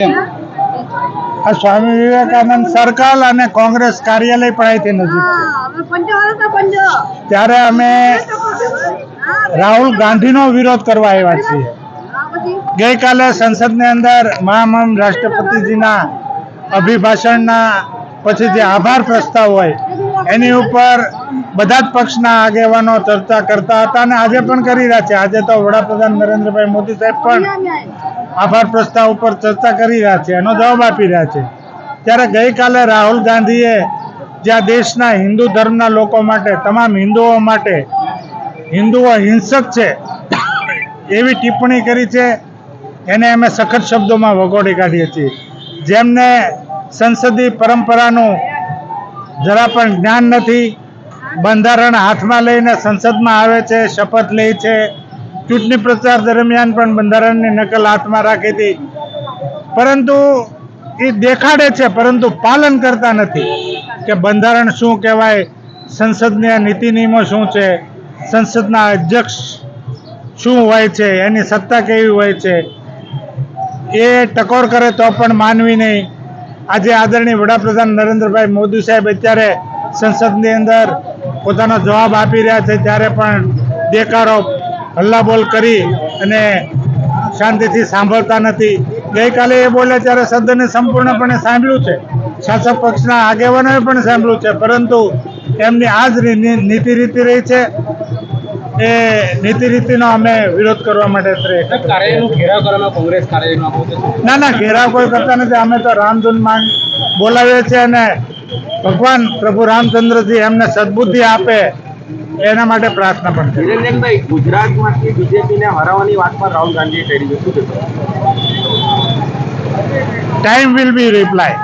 આ સ્વામી વિવેકાનંદ સર્કલ અને કોંગ્રેસ કાર્યાલય પણ અહીંથી નજીક છે, ત્યારે અમે રાહુલ ગાંધીનો વિરોધ કરવા આવ્યા છીએ. ગઈકાલે સંસદની અંદર મહામહિમ રાષ્ટ્રપતિજીના અભિભાષણના પછી જે આભાર પ્રસ્તાવ હોય એની ઉપર બધા જ પક્ષના આગેવાનો ચર્ચા કરતા હતા અને આજે પણ કરી રહ્યા છે. આજે તો વડાપ્રધાન નરેન્દ્રભાઈ મોદી સાહેબ પણ આભાર પ્રસ્તાવ ઉપર ચર્ચા કરી રહ્યા છે, એનો જવાબ આપી રહ્યા છે. ત્યારે ગઈકાલે રાહુલ ગાંધીએ જ્યાં દેશના હિન્દુ ધર્મના લોકો માટે, તમામ હિન્દુઓ માટે હિન્દુઓ હિંસક છે એવી ટિપ્પણી કરી છે, એને અમે સખત શબ્દોમાં વગોડી કાઢીએ છીએ. જેમને સંસદીય પરંપરાનું જરા પણ જ્ઞાન નથી, બંધારણ હાથમાં લઈને સંસદમાં આવે છે, શપથ લે છે, ચૂંટણી પ્રચાર દરમિયાન પણ બંધારણની નકલ હાથમાં રાખી હતી, પરંતુ એ દેખાડે છે પરંતુ પાલન કરતા નથી કે બંધારણ શું કહેવાય, સંસદના નીતિ નિયમો શું છે, સંસદના અધ્યક્ષ શું હોય છે, એની સત્તા કેવી હોય છે, એ ટકોર કરે તો પણ માનવી નહીં. આજે આદરણીય વડાપ્રધાન નરેન્દ્રભાઈ મોદી સાહેબ અત્યારે સંસદની અંદર પોતાનો જવાબ આપી રહ્યા છે, ત્યારે પણ દેકારો હલ્લાબોલ કરી અને શાંતિથી સાંભળતા નથી. ગઈકાલે એ બોલે ત્યારે સદને સંપૂર્ણપણે સાંભળ્યું છે, શાસક પક્ષના આગેવાનોએ પણ સાંભળ્યું છે, પરંતુ એમની આ જ નીતિ રીતિ રહી છે. એ નીતિ રીતિનો અમે વિરોધ કરવા માટે ના, ઘેરાવ કોઈ કરતા નથી. અમે તો રામધૂન બોલાવીએ છીએ અને ભગવાન પ્રભુ રામચંદ્રજી એમને સદબુદ્ધિ આપે એના માટે પ્રાર્થના પણ છે. નિરંજનભાઈ, ગુજરાતમાંથી બીજેપીને હરાવવાની વાતમાં રાહુલ ગાંધીએ કરી શું કહેશો? Time will be reply.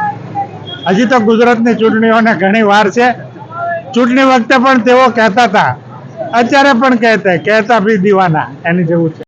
હજી તો ગુજરાતની ચૂંટણીઓને ઘણી વાર છે. ચૂંટણી વખતે પણ તેઓ કહેતા હતા, અત્યારે પણ કહેતા બી દીવાના એની જેવું છે.